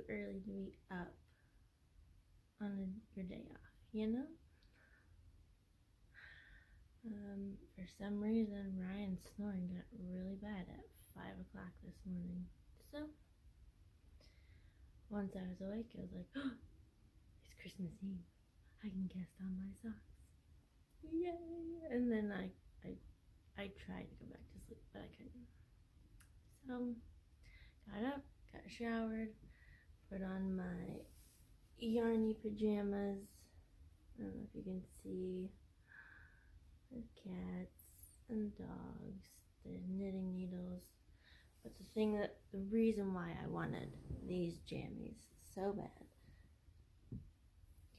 too early to be up on your day off, you know? For some reason, Ryan's snoring got really bad at 5 o'clock this morning. So, once I was awake, I was like, oh, it's Christmas Eve. I can cast on my socks. Yay! And then I tried to go back to sleep, but I couldn't. So, got up, got showered, put on my yarny pajamas. I don't know if you can see the cats and dogs, the knitting needles. But the reason why I wanted these jammies so bad.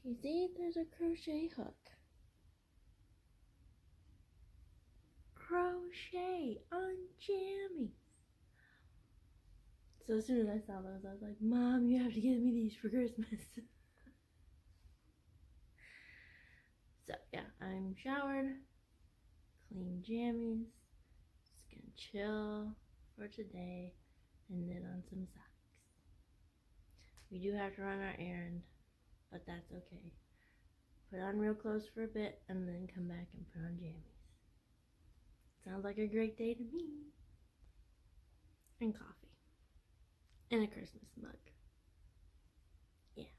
Can you see? There's a crochet hook. Crochet on jammies. So as soon as I saw those, I was like, Mom, you have to get me these for Christmas. So yeah, I'm showered, clean jammies, just gonna chill for today and knit on some socks. We do have to run our errand, but that's okay. Put on real clothes for a bit and then come back and put on jammies. Sounds like a great day to me. And coffee. And a Christmas mug. Yeah.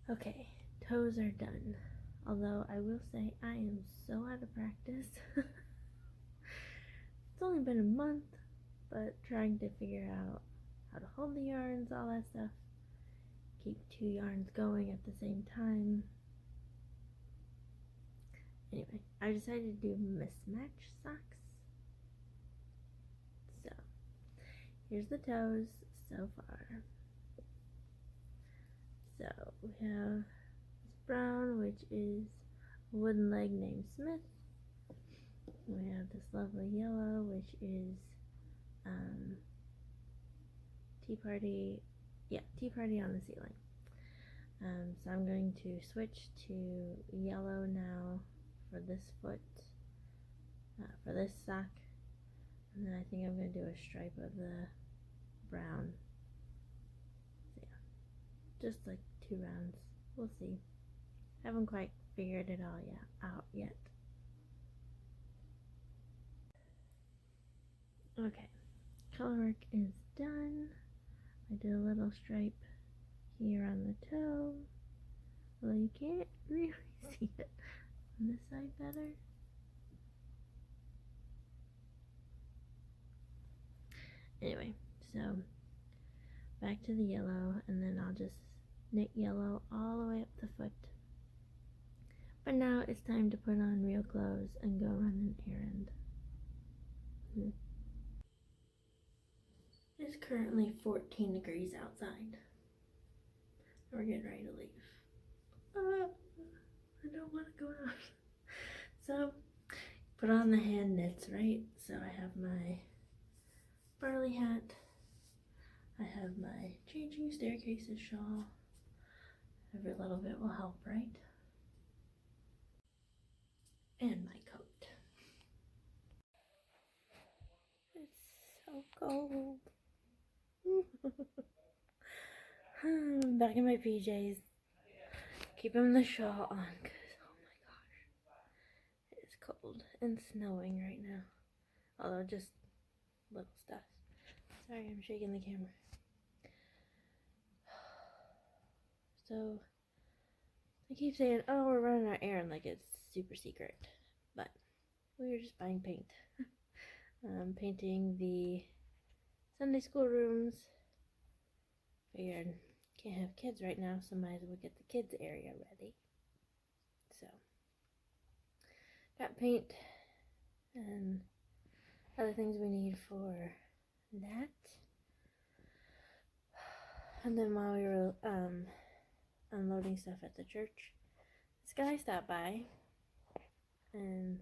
Okay, toes are done. Although I will say I am so out of practice. It's only been a month, but trying to figure out how to hold the yarns, all that stuff. Keep 2 yarns going at the same time. Anyway, I decided to do mismatch socks. So, here's the toes so far. So, we have this brown, which is a wooden leg named Smith. We have this lovely yellow, which is Tea Party on the Ceiling. So I'm going to switch to yellow now for this foot, for this sock, and then I think I'm going to do a stripe of the brown. So yeah, just like 2 rounds. We'll see. Haven't quite figured it all out yet. Okay, color work is done. I did a little stripe here on the toe, although you can't really see it on this side better. Anyway, so back to the yellow, and then I'll just knit yellow all the way up the foot. But now it's time to put on real clothes and go run an errand. It's currently 14 degrees outside. We're getting ready to leave. I don't want to go out. So, put on the hand knits, right? So I have my Barley hat. I have my changing staircases shawl. Every little bit will help, right? And my coat. It's so cold. I'm back in my PJs. Keeping the shawl on because, oh my gosh, it is cold and snowing right now. Although just little stuff. Sorry, I'm shaking the camera. So, I keep saying, oh, we're running our errand like it's super secret. But, we were just buying paint. Painting the Sunday school rooms. Figured, can't have kids right now, so might as well get the kids area ready. So, got paint and other things we need for that. And then while we were unloading stuff at the church, this guy stopped by, and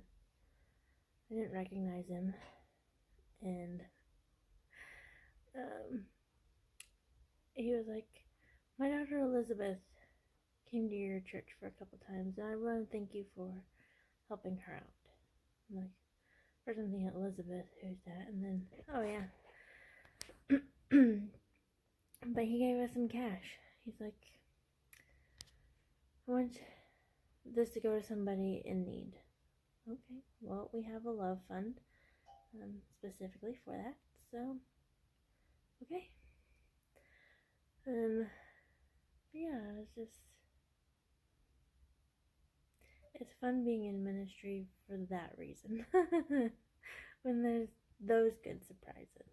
I didn't recognize him, and he was like, my daughter Elizabeth came to your church for a couple times, and I want to thank you for helping her out. I'm like, first I'm thinking Elizabeth, who's that? And then, oh yeah, But he gave us some cash. He's like, I want this to go to somebody in need. Okay, well, we have a love fund specifically for that, so okay. Yeah, it's fun being in ministry for that reason. When there's those good surprises.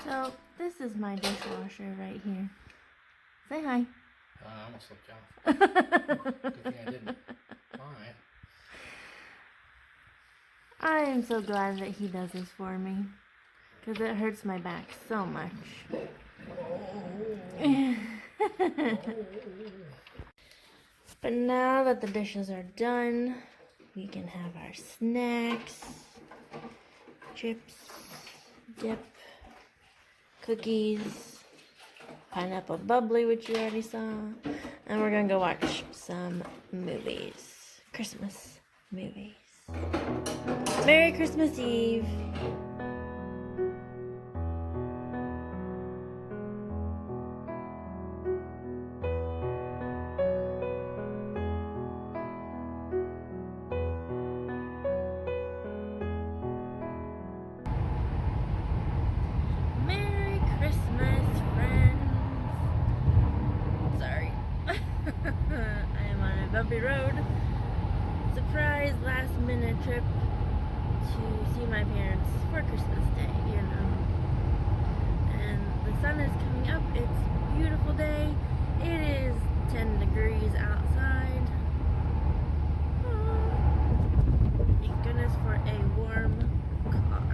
So, this is my dishwasher right here. Say hi. I almost slipped off. Good thing I didn't. Alright. I am so glad that he does this for me. Because it hurts my back so much. But now that the dishes are done, we can have our snacks, chips, dip, cookies, pineapple bubbly, which you already saw, and we're gonna go watch some movies, Christmas movies. Merry Christmas Eve. Merry Christmas, friends. Sorry. I am on a bumpy road. Surprise last minute trip to see my parents for Christmas Day, you know. And the sun is coming up. It's a beautiful day. It is 10 degrees outside. Oh, thank goodness for a warm car.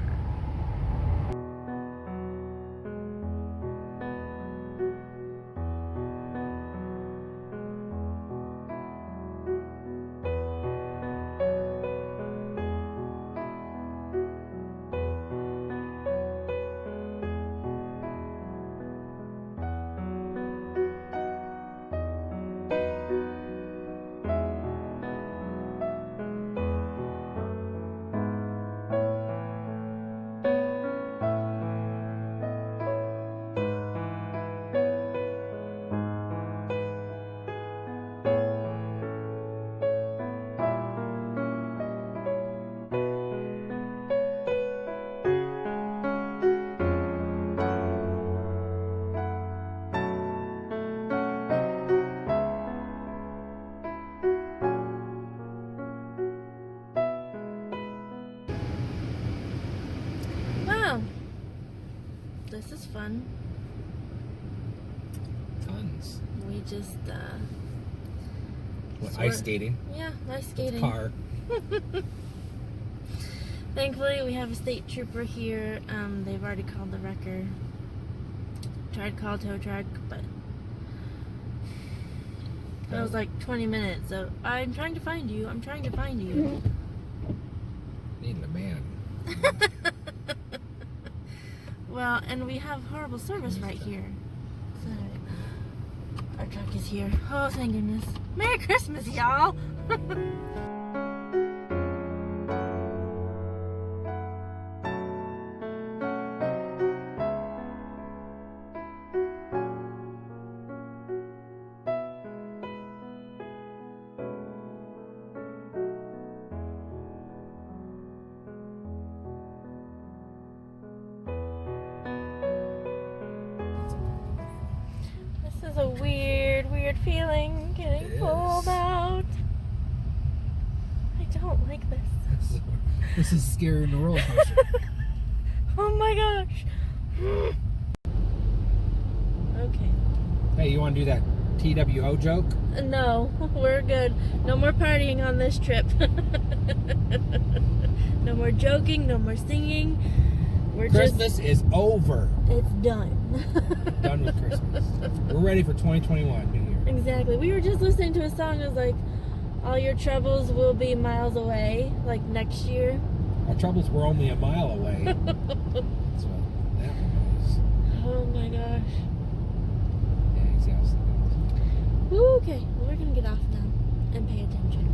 Wow, this is fun. Tons. We just, What, ice skating? Yeah, ice skating. Car. Thankfully, we have a state trooper here. They've already called the wrecker. Tried to call tow truck, but it was like 20 minutes. So I'm trying to find you. I'm trying to find you. Needing a man. Well, and we have horrible service right here. So our truck is here. Oh, thank goodness. Merry Christmas, y'all. This is a weird feeling getting pulled out. I don't like this. This is scary in the roller coaster. Oh my gosh. Okay. Hey, you want to do that TWO joke? No, we're good. No more partying on this trip. No more joking, no more singing. Christmas is over. It's done. Done with Christmas. We're ready for 2021, New Year. Exactly. We were just listening to a song that was like, all your troubles will be miles away, like next year. Our troubles were only a mile away. That's what that one was. Oh my gosh. Yeah, exactly. Okay, well, we're gonna get off now and pay attention.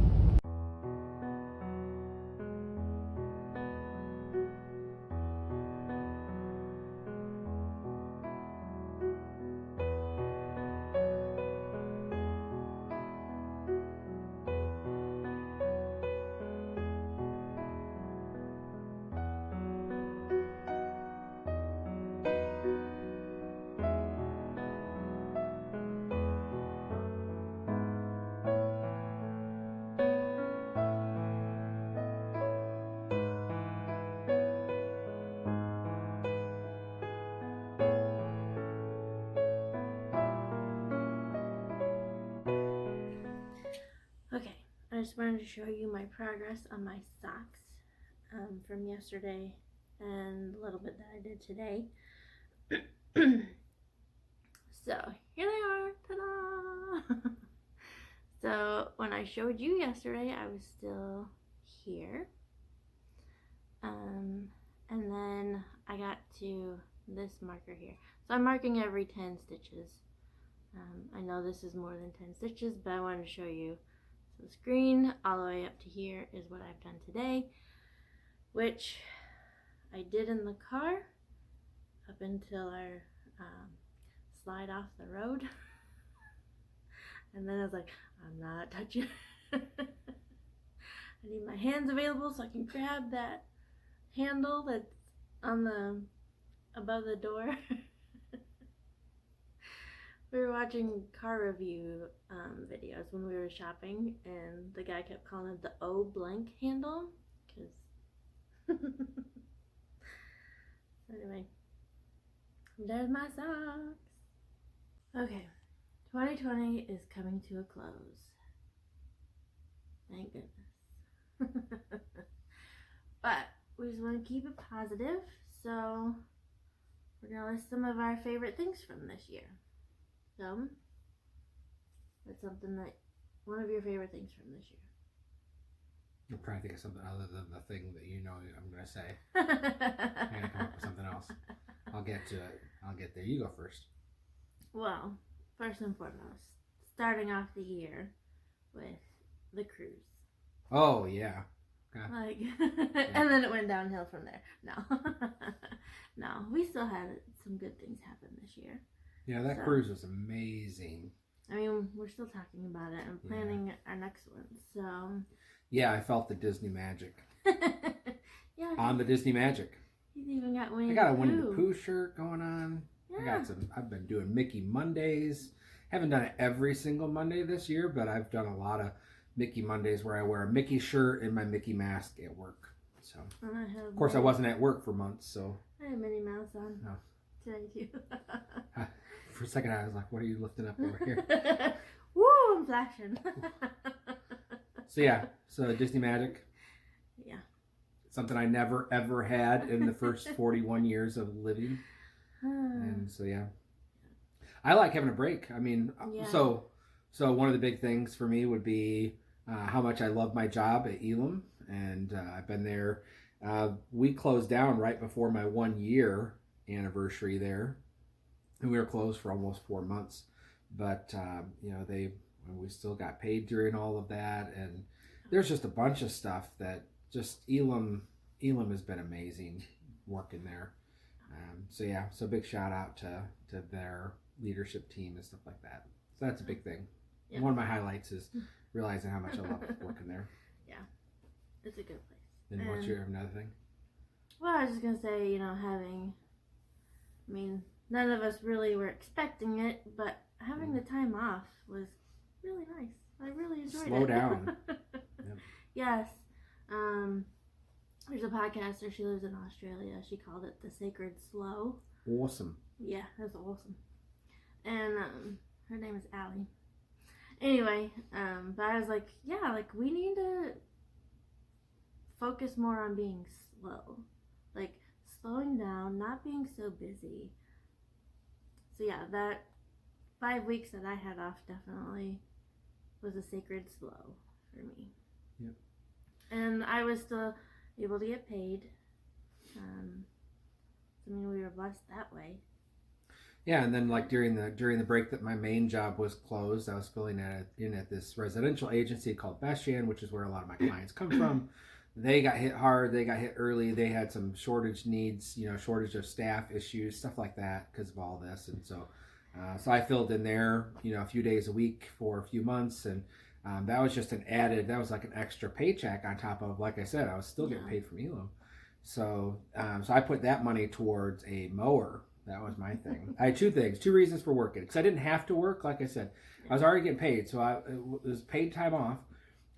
Okay, I just wanted to show you my progress on my socks from yesterday and a little bit that I did today. So here they are, ta-da! So when I showed you yesterday, I was still here. And then I got to this marker here. So I'm marking every 10 stitches. I know this is more than 10 stitches, but I wanted to show you. So this green all the way up to here is what I've done today, which I did in the car up until our slide off the road. And then I was like, I'm not touching. I need my hands available so I can grab that handle that's on the above the door. We were watching car review videos when we were shopping, and the guy kept calling it the O blank handle, because anyway, there's my socks. Okay, 2020 is coming to a close. Thank goodness. But we just want to keep it positive, so we're going to list some of our favorite things from this year. So, that's something that, one of your favorite things from this year. I'm trying to think of something other than the thing that you know I'm going to say. I'm going to come up with something else. I'll get to it. I'll get there. You go first. Well, first and foremost, starting off the year with the cruise. Oh, yeah. Okay. Like, and then it went downhill from there. No. No, we still had some good things happen this year. Yeah, that cruise was amazing. I mean, we're still talking about it and planning our next one, so. Yeah, I felt the Disney magic. Yeah. On the Disney magic. He's even got Winnie I got a the Winnie the Pooh. Pooh shirt going on. Yeah. I've been doing Mickey Mondays. Haven't done it every single Monday this year, but I've done a lot of Mickey Mondays where I wear a Mickey shirt and my Mickey mask at work. So, of course, I wasn't at work for months, so. I had Minnie Mouse on. No. Today too. For a second, I was like, "What are you lifting up over here?" Woo! I'm flashing. So yeah, so Disney magic. Yeah. something I never ever had in the first 41 years of living. And so yeah, I like having a break. I mean, so one of the big things for me would be how much I love my job at Elam, and I've been there. We closed down right before my 1 year anniversary there, and we were closed for almost 4 months. But you know, we still got paid during all of that, and there's just a bunch of stuff that just Elam has been amazing working there. So yeah, so big shout out to their leadership team and stuff like that. So that's a big thing. Yeah. One of my highlights is realizing how much I love working there. Yeah, it's a good place. And what's your another thing? Well, I was just gonna say, none of us really were expecting it, but having the time off was really nice. I really enjoyed it. Slow down. Yep. Yes. There's a podcaster, she lives in Australia. She called it the Sacred Slow. Awesome. Yeah, that's awesome. And her name is Allie. Anyway, but I was like, yeah, like we need to focus more on being slow. Like slowing down, not being so busy. So yeah, that 5 weeks that I had off definitely was a sacred slow for me. Yep. And I was still able to get paid. We were blessed that way. Yeah, and then like during the break that my main job was closed, I was filling in at this residential agency called Bashan, which is where a lot of my clients come from. They got hit hard. They got hit early. They had some shortage needs, shortage of staff issues, stuff like that because of all this. And so I filled in there, a few days a week for a few months. And that was just that was like an extra paycheck on top of, like I said, I was still getting paid from Elam. So I put that money towards a mower. That was my thing. I had two reasons for working. Because I didn't have to work, like I said. I was already getting paid, so it was paid time off.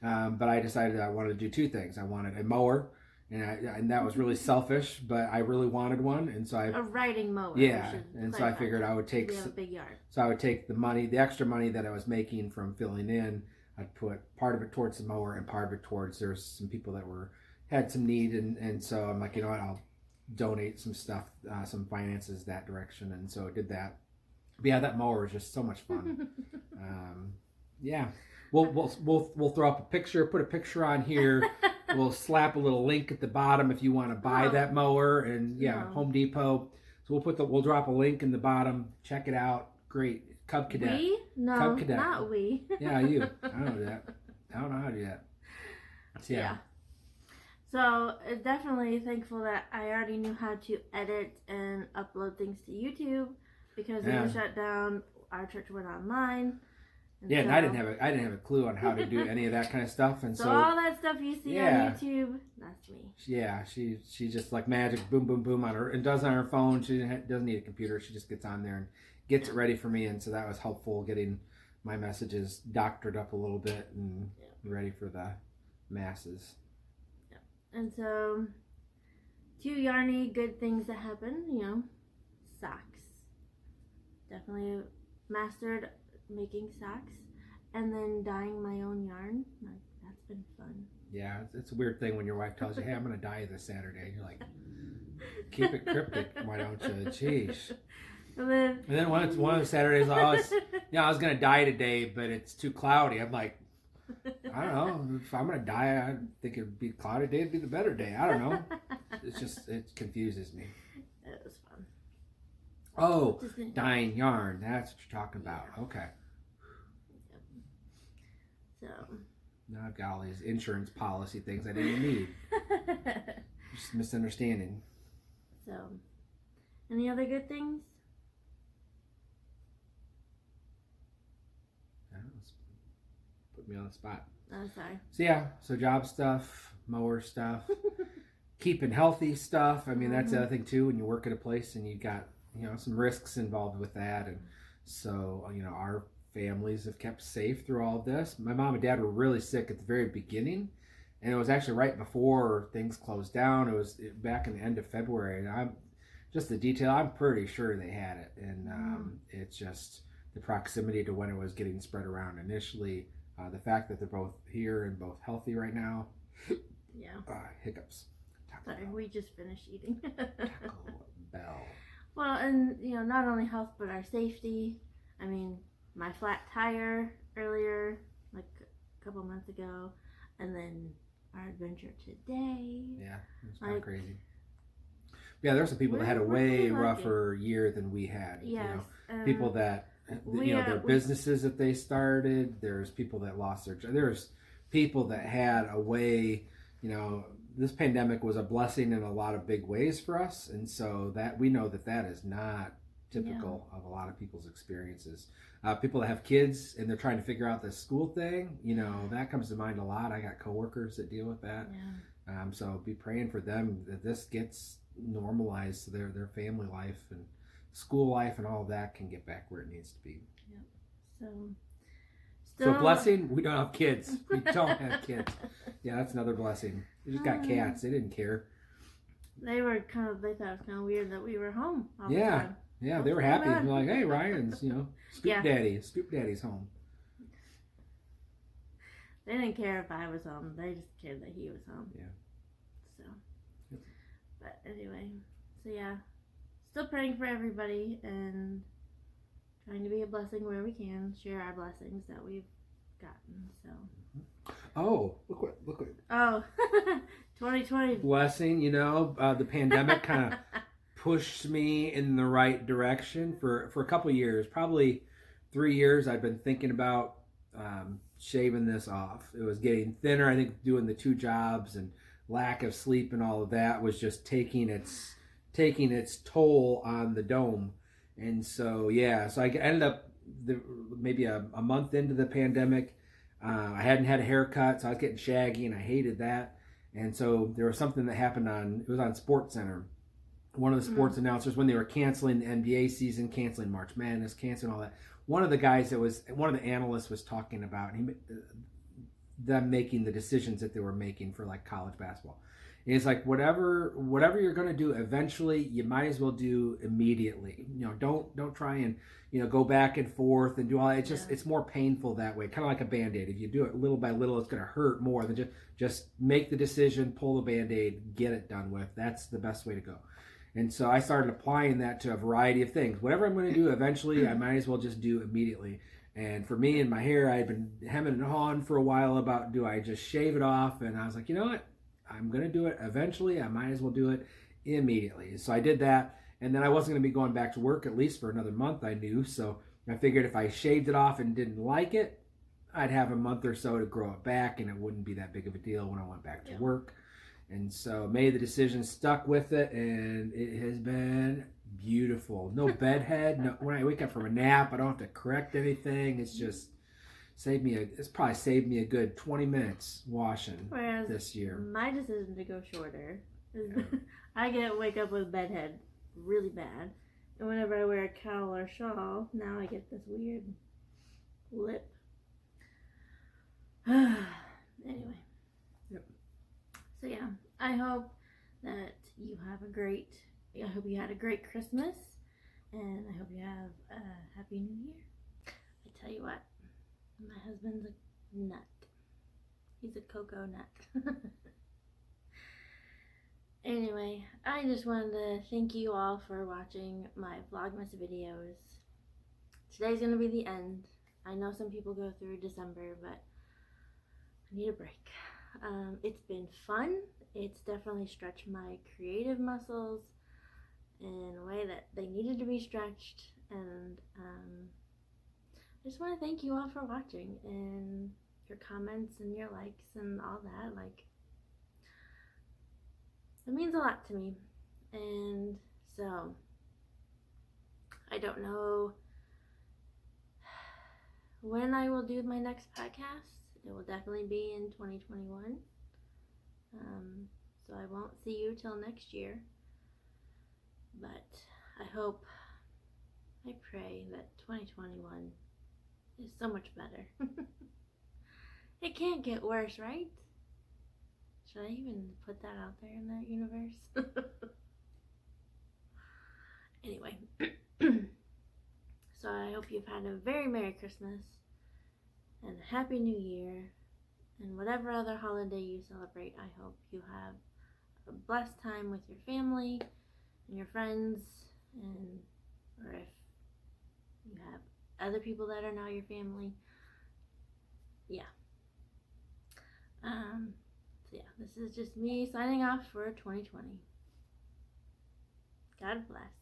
But I decided I wanted to do two things. I wanted a mower, and that was really selfish, but I really wanted one, and so a riding mower. Yeah, and so I figured I would take. We have a big yard. So I would take the extra money that I was making from filling in. I'd put part of it towards the mower and part of it towards there's some people that had some need, and so I'm like, you know what, I'll donate some stuff, some finances that direction, and so I did that. But yeah, that mower was just so much fun. Yeah. We'll throw up a picture, put a picture on here. We'll slap a little link at the bottom if you want to buy that mower, and Home Depot. So we'll drop a link in the bottom. Check it out. Great. Cub Cadet. We? No, Cub Cadet. not we. Yeah, you. I don't do that. I don't know how to do that. So, yeah. So definitely thankful that I already knew how to edit and upload things to YouTube because it was shut down. Our church went online. And I didn't have a clue on how to do any of that kind of stuff, and so all that stuff you see on YouTube, that's me. Yeah, she just like magic, boom, boom, boom on her, and does on her phone. She doesn't need a computer. She just gets on there and gets it ready for me, and so that was helpful getting my messages doctored up a little bit and ready for the masses. Yeah, and so 2 yarny good things that happen, socks. Definitely mastered making socks and then dyeing my own yarn. Like, that's been fun. Yeah, it's a weird thing when your wife tells you, hey, I'm going to dye this Saturday. And you're like, keep it cryptic, why don't you? Jeez. And then one of the Saturdays, I was going to dye today, but it's too cloudy. I'm like, I don't know. If I'm going to dye, I think it'd be a cloudy day. It'd be the better day. I don't know. It confuses me. It was fun. Oh, dyeing yarn. That's what you're talking about. Okay. So. Now I've got all these insurance policy things I didn't need. Just misunderstanding. So, any other good things? Put me on the spot. Oh, sorry. So yeah, job stuff, mower stuff, keeping healthy stuff. I mean, that's the other thing too. When you work at a place and you got some risks involved with that, and so our families have kept safe through all of this. My mom and dad were really sick at the very beginning, and it was actually right before things closed down. It was back in the end of February, and I'm pretty sure they had it, and it's just the proximity to when it was getting spread around initially, the fact that they're both here and both healthy right now. Yeah. Hiccups. Sorry, we just finished eating. Taco Bell. Well, and not only health but our safety. I mean, my flat tire earlier, like a couple months ago, and then our adventure today. Yeah, it's kind of crazy. Yeah, there's some people that had a way rougher year than we had. Yes. People that their businesses that they started. There's people that lost their jobs. There's people that had a way. This pandemic was a blessing in a lot of big ways for us, and so that we know that is not typical of a lot of people's experiences. People that have kids and they're trying to figure out this school thing, that comes to mind a lot. I got coworkers that deal with that. Yeah. So be praying for them that this gets normalized, so their family life and school life and all of that can get back where it needs to be. Yep. So blessing, we don't have kids. We don't have kids. Yeah, that's another blessing. We just got cats. They didn't care. They thought it was kind of weird that we were home all the time. Yeah, they were happy. They're like, hey, Ryan's, Scoop Daddy's home. They didn't care if I was home. They just cared that he was home. Yeah. So, but anyway, still praying for everybody and trying to be a blessing where we can, share our blessings that we've gotten. So. Oh, look what. Oh, 2020 blessing. The pandemic kind of pushed me in the right direction for a couple of years, probably 3 years. I've been thinking about shaving this off. It was getting thinner. I think doing the 2 jobs and lack of sleep and all of that was just taking its toll on the dome. And so so I ended up maybe a month into the pandemic. I hadn't had a haircut, so I was getting shaggy, and I hated that. And so there was something that happened it was on SportsCenter. One of the sports announcers, when they were canceling the NBA season, canceling March Madness, canceling all that, one of the analysts was talking about them making the decisions that they were making for like college basketball. And it's like whatever you're going to do, eventually you might as well do immedially. Don't try and go back and forth and do all that. It's just it's more painful that way, kind of like a Band-Aid. If you do it little by little, it's going to hurt more than just make the decision, pull the Band-Aid, get it done with. That's the best way to go. And so I started applying that to a variety of things. Whatever I'm going to do eventually, I might as well just do immediately. And for me and my hair, I had been hemming and hawing for a while about, do I just shave it off? And I was like, you know what? I'm going to do it eventually. I might as well do it immediately. So I did that. And then I wasn't going to be going back to work at least for another month, I knew. So I figured if I shaved it off and didn't like it, I'd have a month or so to grow it back, and it wouldn't be that big of a deal when I went back to work. And so made the decision, stuck with it, and it has been beautiful. No bedhead. No, when I wake up from a nap, I don't have to correct anything. It's just it's probably saved me a good 20 minutes washing this year. My decision to go shorter is I wake up with bedhead really bad. And whenever I wear a cowl or shawl, now I get this weird lip. Anyway. Yep. So I hope that you had a great Christmas, and I hope you have a happy new year. I tell you what, my husband's a nut. He's a cocoa nut. Anyway, I just wanted to thank you all for watching my Vlogmas videos. Today's going to be the end. I know some people go through December, but I need a break. It's been fun. It's definitely stretched my creative muscles in a way that they needed to be stretched. And I just want to thank you all for watching and your comments and your likes and all that. It means a lot to me. And so I don't know when I will do my next podcast. It will definitely be in 2021. So I won't see you till next year. But I pray that 2021 is so much better. It can't get worse, right? Should I even put that out there in that universe? Anyway. So I hope you've had a very Merry Christmas and a Happy New Year. And whatever other holiday you celebrate, I hope you have a blessed time with your family and your friends, and or if you have other people that are now your family. Yeah. So yeah, this is just me signing off for 2020. God bless.